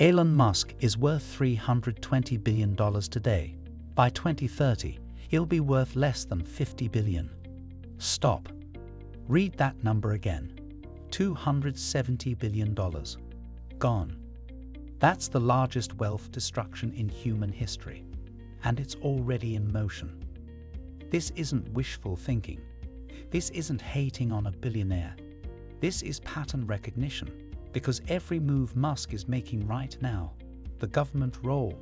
Elon Musk is worth $320 billion today. By 2030, he'll be worth less than $50 billion. Stop. Read that number again. $270 billion. Gone. That's the largest wealth destruction in human history. And it's already in motion. This isn't wishful thinking. This isn't hating on a billionaire. This is pattern recognition, because every move Musk is making right now, the government roll,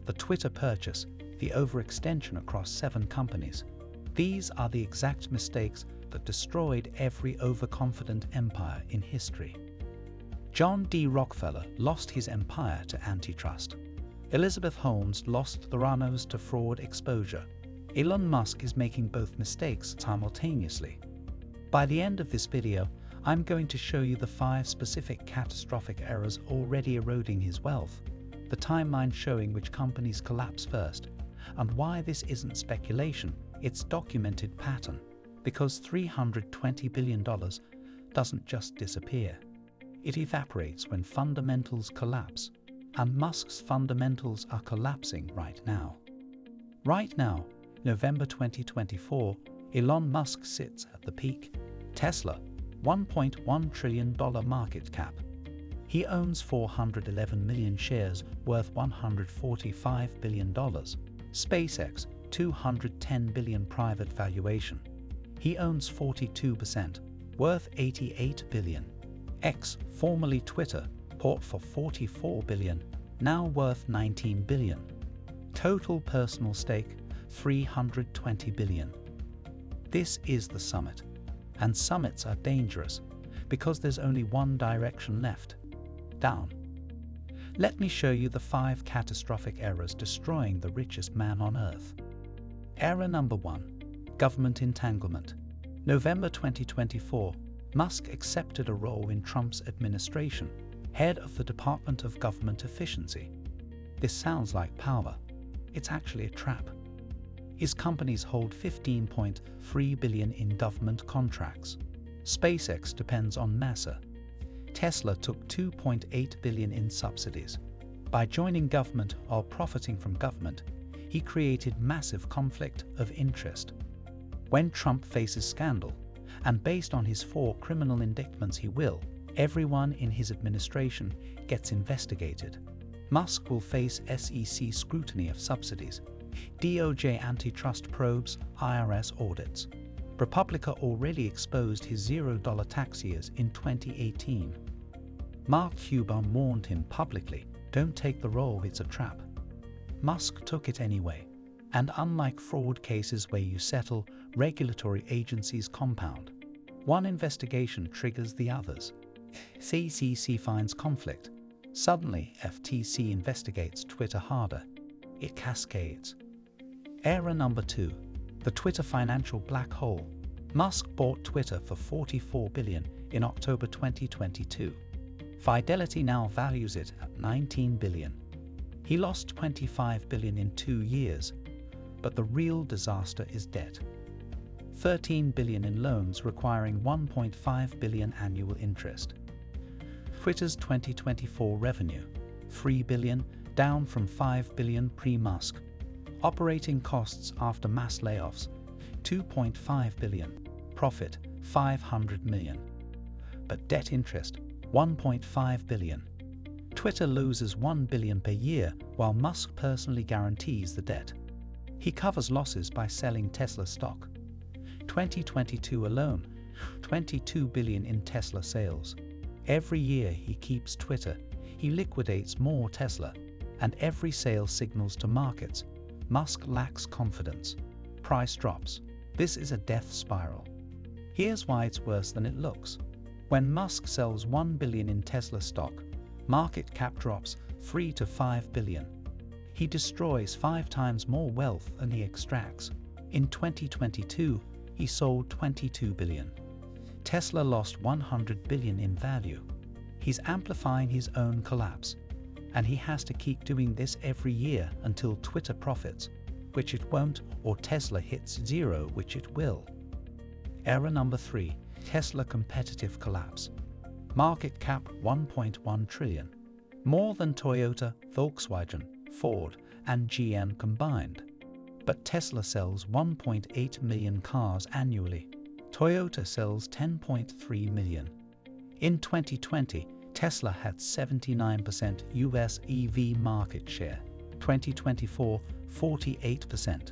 the Twitter purchase, the overextension across 7 companies, these are the exact mistakes that destroyed every overconfident empire in history. John D. Rockefeller lost his empire to antitrust. Elizabeth Holmes lost Theranos to fraud exposure. Elon Musk is making both mistakes simultaneously. By the end of this video, I'm going to show you the 5 specific catastrophic errors already eroding his wealth, the timeline showing which companies collapse first, and why this isn't speculation, it's documented pattern, because $320 billion doesn't just disappear. It evaporates when fundamentals collapse, and Musk's fundamentals are collapsing right now. Right now, November 2024, Elon Musk sits at the peak. Tesla, $1.1 trillion market cap. He owns 411 million shares worth $145 billion. SpaceX, $210 billion private valuation. He owns 42%, worth $88 billion. X, formerly Twitter, bought for $44 billion, now worth $19 billion. Total personal stake, $320 billion. This is the summit. And summits are dangerous because there's only one direction left: down. Let me show you the 5 catastrophic errors destroying the richest man on earth. Error number 1: government entanglement. November 2024, Musk accepted a role in Trump's administration, head of the Department of Government Efficiency. This sounds like power. It's actually a trap. His companies hold $15.3 billion in government contracts. SpaceX depends on NASA. Tesla took $2.8 billion in subsidies. By joining government while profiting from government, he created massive conflict of interest. When Trump faces scandal, and based on his 4 criminal indictments he will, everyone in his administration gets investigated. Musk will face SEC scrutiny of subsidies, DOJ antitrust probes, IRS audits. ProPublica already exposed his $0 tax years in 2018. Mark Cuban warned him publicly, "Don't take the role, it's a trap." Musk took it anyway. And unlike fraud cases where you settle, regulatory agencies compound. One investigation triggers the others. SEC finds conflict. Suddenly, FTC investigates Twitter harder. It cascades. Error number 2: the Twitter financial black hole. Musk bought Twitter for $44 billion in October 2022. Fidelity now values it at $19 billion. He lost $25 billion in 2 years, but the real disaster is debt. $13 billion in loans requiring $1.5 billion annual interest. Twitter's 2024 revenue, $3 billion, down from $5 billion pre-Musk. Operating costs after mass layoffs, $2.5 billion. Profit, $500 million. But debt interest, $1.5 billion. Twitter loses $1 billion per year while Musk personally guarantees the debt. He covers losses by selling Tesla stock. 2022 alone, $22 billion in Tesla sales. Every year he keeps Twitter, he liquidates more Tesla, and every sale signals to markets: Musk lacks confidence. Price drops. This is a death spiral. Here's why it's worse than it looks. When Musk sells $1 billion in Tesla stock, market cap drops $3 to $5 billion. He destroys 5 times more wealth than he extracts. In 2022, he sold $22 billion. Tesla lost $100 billion in value. He's amplifying his own collapse. And he has to keep doing this every year until Twitter profits, which it won't, or Tesla hits 0, which it will. Error number 3: Tesla competitive collapse. Market cap $1.1 trillion. more than Toyota, Volkswagen, Ford, and GM combined. But Tesla sells 1.8 million cars annually. Toyota sells 10.3 million. In 2020, Tesla had 79% US EV market share. 2024, 48%.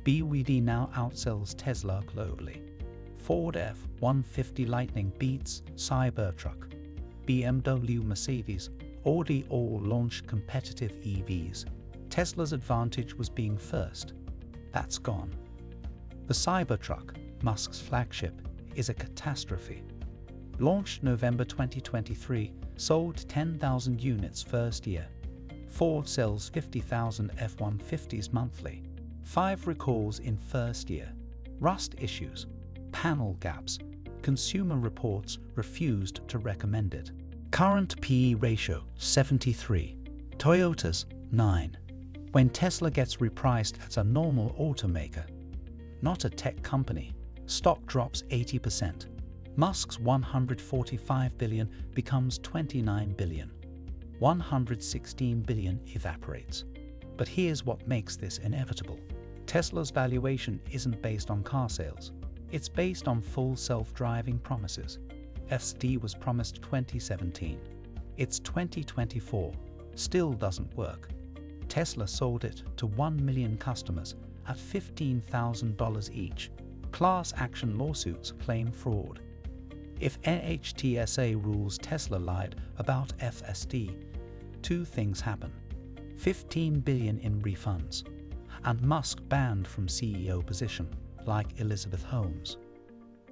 BYD now outsells Tesla globally. Ford F-150 Lightning beats Cybertruck. BMW, Mercedes, Audi all launched competitive EVs. Tesla's advantage was being first. That's gone. The Cybertruck, Musk's flagship, is a catastrophe. Launched November 2023, sold 10,000 units first year. Ford sells 50,000 F-150s monthly. 5 recalls in first year. Rust issues, panel gaps. Consumer Reports refused to recommend it. Current PE ratio 73. Toyota's 9. When Tesla gets repriced as a normal automaker, not a tech company, stock drops 80%. Musk's $145 billion becomes $29 billion. $116 billion evaporates. But here's what makes this inevitable. Tesla's valuation isn't based on car sales. It's based on full self-driving promises. FSD was promised 2017. It's 2024. Still doesn't work. Tesla sold it to 1 million customers at $15,000 each. Class action lawsuits claim fraud. If NHTSA rules Tesla lied about FSD, 2 things happen. $15 billion in refunds, and Musk banned from CEO position, like Elizabeth Holmes.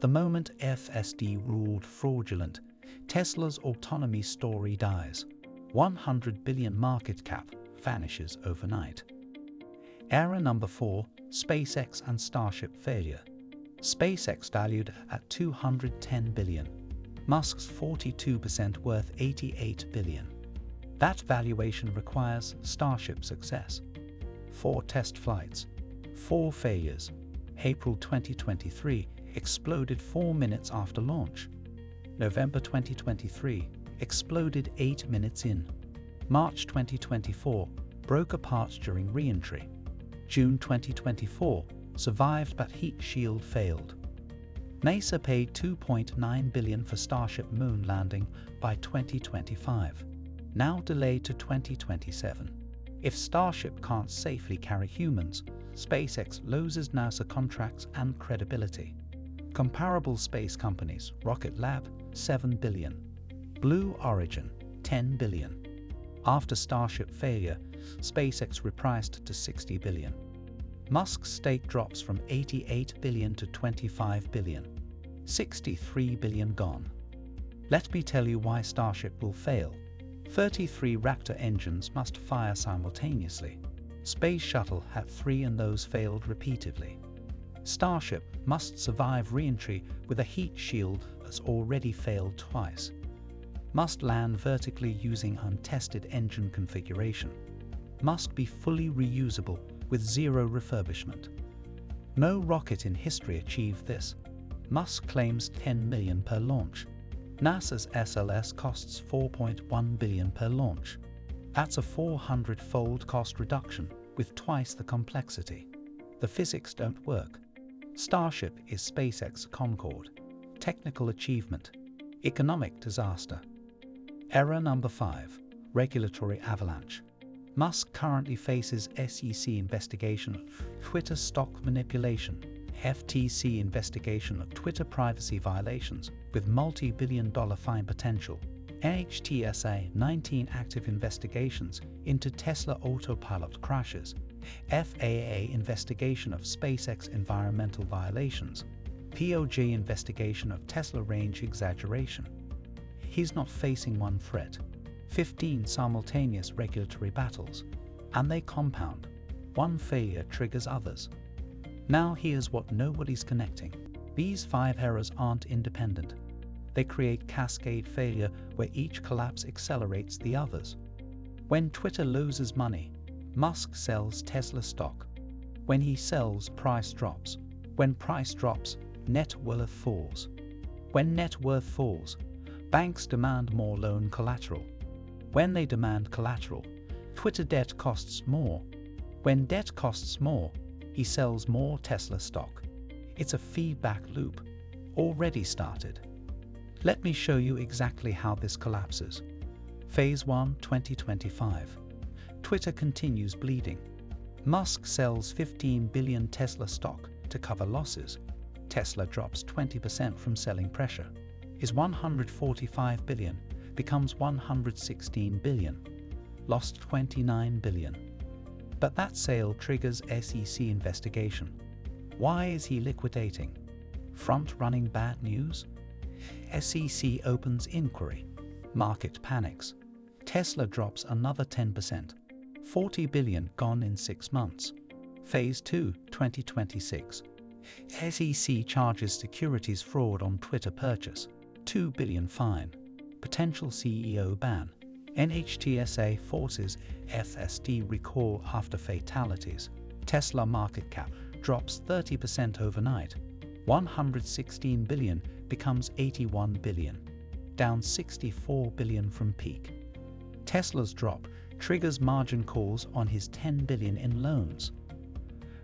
The moment FSD ruled fraudulent, Tesla's autonomy story dies. $100 billion market cap vanishes overnight. Error number 4, SpaceX and Starship failure. SpaceX valued at $210 billion. Musk's 42% worth $88 billion. That valuation requires Starship success. 4 test flights, 4 failures. April 2023, exploded 4 minutes after launch. November 2023, exploded 8 minutes in. March 2024, broke apart during re-entry. June 2024, survived but heat shield failed. NASA paid $2.9 billion for Starship moon landing by 2025, now delayed to 2027. If Starship can't safely carry humans, SpaceX loses NASA contracts and credibility. Comparable space companies, Rocket Lab, $7 billion. Blue Origin, $10 billion. After Starship failure, SpaceX repriced to $60 billion. Musk's stake drops from $88 billion to $25 billion. $63 billion gone. Let me tell you why Starship will fail. 33 Raptor engines must fire simultaneously. Space Shuttle had 3 and those failed repeatedly. Starship must survive re-entry with a heat shield that's already failed twice. Must land vertically using untested engine configuration. Must be fully reusable with 0 refurbishment. No rocket in history achieved this. Musk claims $10 million per launch. NASA's SLS costs $4.1 billion per launch. That's a 400-fold cost reduction with twice the complexity. The physics don't work. Starship is SpaceX Concorde. Technical achievement. Economic disaster. Error number 5. Regulatory avalanche. Musk currently faces SEC investigation of Twitter stock manipulation, FTC investigation of Twitter privacy violations with multi-billion-dollar fine potential, NHTSA 19 active investigations into Tesla Autopilot crashes, FAA investigation of SpaceX environmental violations, POJ investigation of Tesla range exaggeration. He's not facing one threat. 15 simultaneous regulatory battles, and they compound. One failure triggers others. Now here's what nobody's connecting. These 5 errors aren't independent. They create cascade failure where each collapse accelerates the others. When Twitter loses money, Musk sells Tesla stock. When he sells, price drops. When price drops, net worth falls. When net worth falls, banks demand more loan collateral. When they demand collateral, Twitter debt costs more. When debt costs more, he sells more Tesla stock. It's a feedback loop, already started. Let me show you exactly how this collapses. Phase 1, 2025. Twitter continues bleeding. Musk sells 15 billion Tesla stock to cover losses. Tesla drops 20% from selling pressure. Is 145 billion, becomes 116 billion. Lost 29 billion. But that sale triggers SEC investigation. Why is he liquidating? Front-running bad news? SEC opens inquiry. Market panics. Tesla drops another 10%. 40 billion gone in 6 months. Phase 2, 2026. SEC charges securities fraud on Twitter purchase. 2 billion fine. Potential CEO ban. NHTSA forces FSD recall after fatalities. Tesla market cap drops 30% overnight. 116 billion becomes 81 billion. Down 64 billion from peak. Tesla's drop triggers margin calls on his 10 billion in loans.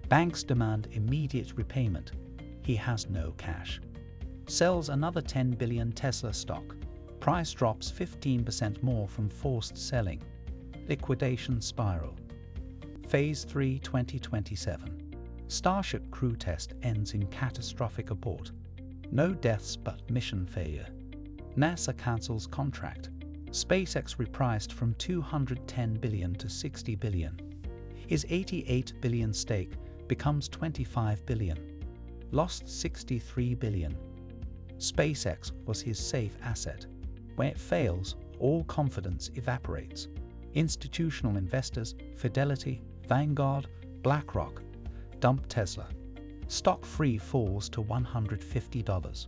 Banks demand immediate repayment. He has no cash. Sells another 10 billion Tesla stock. Price drops 15% more from forced selling. Liquidation spiral. Phase 3, 2027. Starship crew test ends in catastrophic abort. No deaths but mission failure. NASA cancels contract. SpaceX repriced from 210 billion to 60 billion. His 88 billion stake becomes 25 billion. Lost 63 billion. SpaceX was his safe asset. When it fails, all confidence evaporates. Institutional investors, Fidelity, Vanguard, BlackRock, dump Tesla. Stock free falls to $150.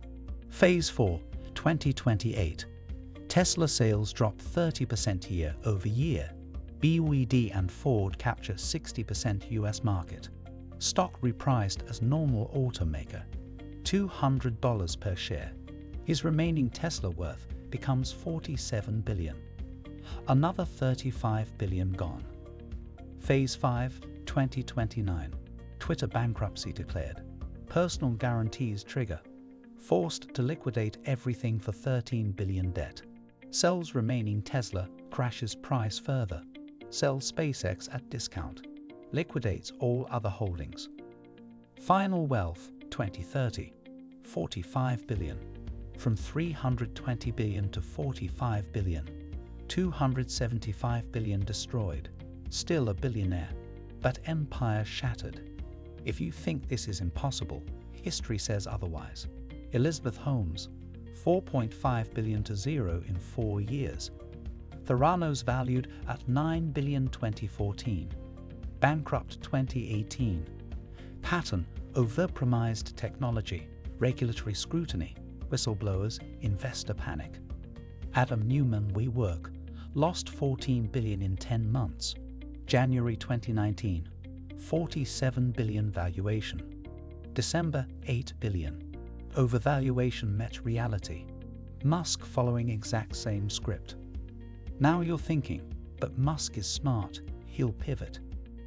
Phase 4, 2028. Tesla sales drop 30% year over year. BYD and Ford capture 60% US market. Stock repriced as normal automaker. $200 per share. His remaining Tesla worth becomes 47 billion. Another 35 billion gone. Phase 5, 2029. Twitter bankruptcy declared. Personal guarantees trigger. Forced to liquidate everything for 13 billion debt. Sells remaining Tesla, crashes price further. Sells SpaceX at discount. Liquidates all other holdings. Final wealth, 2030. 45 billion. From 320 billion to 45 billion. 275 billion destroyed. Still a billionaire. But empire shattered. If you think this is impossible, history says otherwise. Elizabeth Holmes, 4.5 billion to zero in 4 years. Theranos valued at 9 billion 2014. Bankrupt 2018. Pattern, overpromised technology, regulatory scrutiny, whistleblowers, investor panic. Adam Neumann WeWork, lost 14 billion in 10 months. January 2019, 47 billion valuation. December, 8 billion. Overvaluation met reality. Musk following exact same script. Now you're thinking, but Musk is smart, he'll pivot.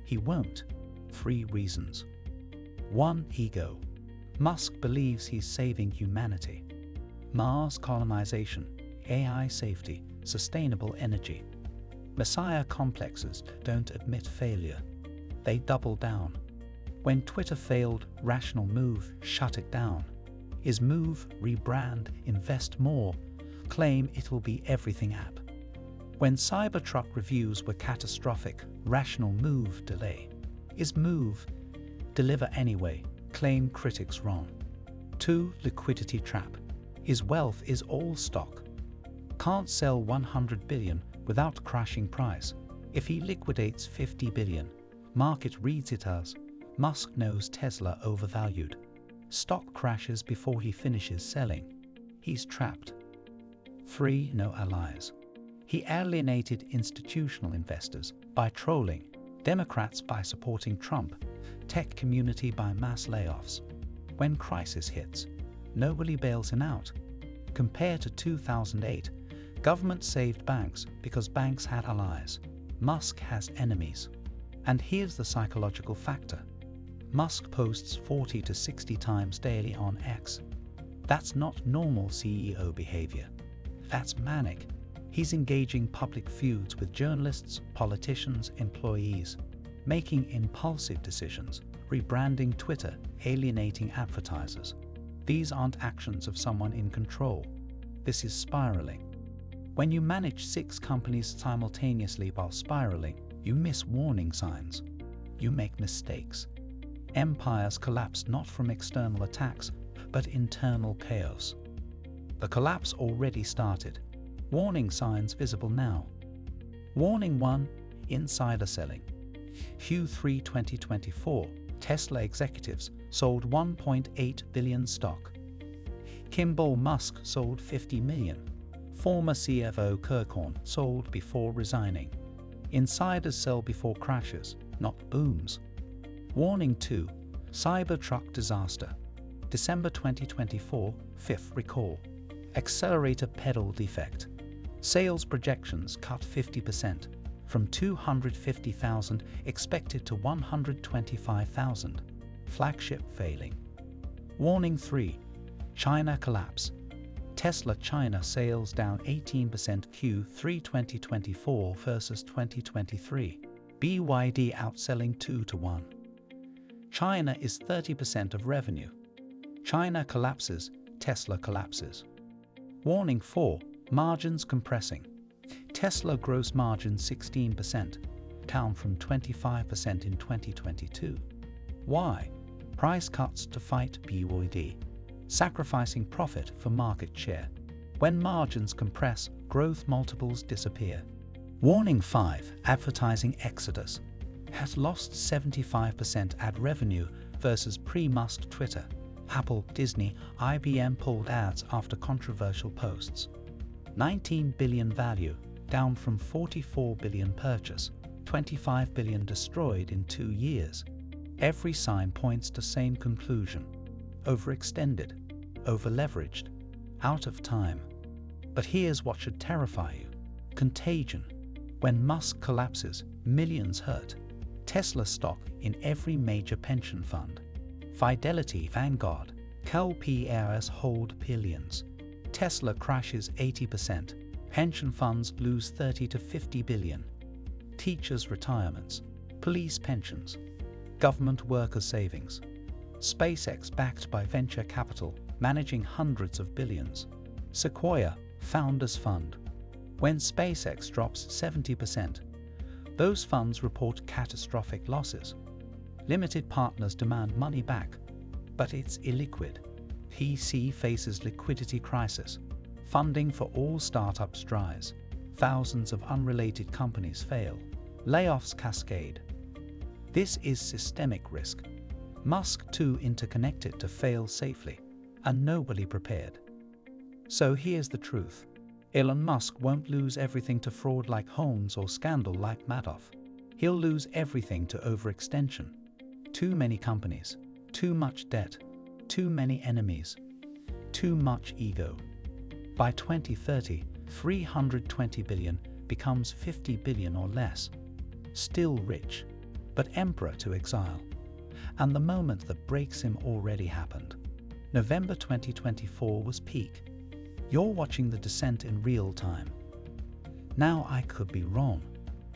He won't. 3 reasons. 1. Ego. Musk believes he's saving humanity. Mars colonization, AI safety, sustainable energy. Messiah complexes don't admit failure. They double down. When Twitter failed, rational move, shut it down. His move, rebrand, invest more, claim it'll be everything app. When Cybertruck reviews were catastrophic, rational move, delay. His move, deliver anyway, claim critics wrong. 2. Liquidity trap. His wealth is all stock. Can't sell 100 billion without crashing price. If he liquidates 50 billion, market reads it as Musk knows Tesla overvalued. Stock crashes before he finishes selling. He's trapped. 3. No allies. He alienated institutional investors by trolling, Democrats by supporting Trump, tech community by mass layoffs. When crisis hits, nobody bails him out. Compare to 2008, Government saved banks because banks had allies. Musk has enemies. And here's the psychological factor. Musk posts 40 to 60 times daily on X. That's not normal CEO behavior. That's manic. He's engaging public feuds with journalists, politicians, employees, making impulsive decisions, rebranding Twitter, alienating advertisers. These aren't actions of someone in control. This is spiraling. When you manage 6 companies simultaneously while spiraling, you miss warning signs. You make mistakes. Empires collapse not from external attacks, but internal chaos. The collapse already started. Warning signs visible now. Warning 1. Insider selling. Q3 2024, Tesla executives sold 1.8 billion stock. Kimball Musk sold 50 million. Former CFO Kirkhorn sold before resigning. Insiders sell before crashes, not booms. Warning 2. Cybertruck disaster. December 2024, 5th recall. Accelerator pedal defect. Sales projections cut 50%, from 250,000 expected to 125,000. Flagship failing. Warning 3. China collapse. Tesla China sales down 18% Q3 2024 versus 2023. BYD outselling 2 to 1. China is 30% of revenue. China collapses, Tesla collapses. Warning 4. Margins compressing. Tesla gross margin 16%, down from 25% in 2022. Why? Price cuts to fight BYD, sacrificing profit for market share. When margins compress, growth multiples disappear. Warning 5. Advertising exodus. Has lost 75% ad revenue versus pre-Musk Twitter. Apple, Disney, IBM pulled ads after controversial posts. 19 billion value, down from 44 billion purchase. 25 billion destroyed in 2 years. Every sign points to same conclusion. Overextended, over-leveraged, out of time. But here's what should terrify you. Contagion. When Musk collapses, millions hurt. Tesla stock in every major pension fund. Fidelity, Vanguard, ProPublica IRS hold billions. Tesla crashes 80%. Pension funds lose 30 to 50 billion. Teachers' retirements, police pensions, government workers' savings. SpaceX backed by venture capital, managing hundreds of billions. Sequoia, Founders Fund. When SpaceX drops 70%, those funds report catastrophic losses. Limited partners demand money back, but it's illiquid. VC faces liquidity crisis. Funding for all startups dries. Thousands of unrelated companies fail. Layoffs cascade. This is systemic risk. Musk too interconnected to fail safely, and nobody prepared. So here's the truth. Elon Musk won't lose everything to fraud like Holmes or scandal like Madoff. He'll lose everything to overextension. Too many companies, too much debt, too many enemies, too much ego. By 2030, 320 billion becomes 50 billion or less. Still rich, but emperor to exile. And the moment that breaks him already happened. November 2024 was peak. You're watching the descent in real time. Now I could be wrong.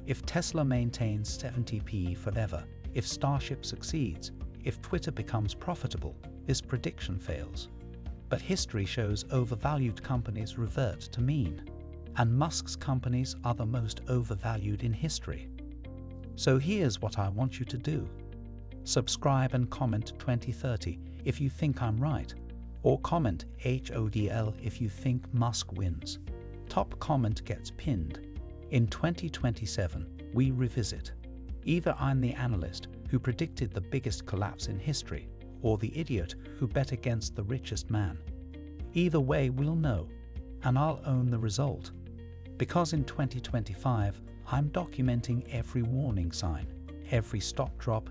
If Tesla maintains 70p forever, if Starship succeeds, if Twitter becomes profitable, this prediction fails. But history shows overvalued companies revert to mean. And Musk's companies are the most overvalued in history. So here's what I want you to do. Subscribe and comment 2030 if you think I'm right, or comment HODL if you think Musk wins. Top comment gets pinned. In 2027, we revisit. Either I'm the analyst who predicted the biggest collapse in history, or the idiot who bet against the richest man. Either way, we'll know, and I'll own the result. Because in 2025, I'm documenting every warning sign, every stock drop,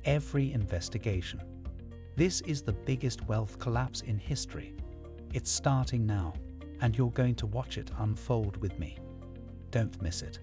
every investigation. This is the biggest wealth collapse in history. It's starting now. and you're going to watch it unfold with me. Don't miss it.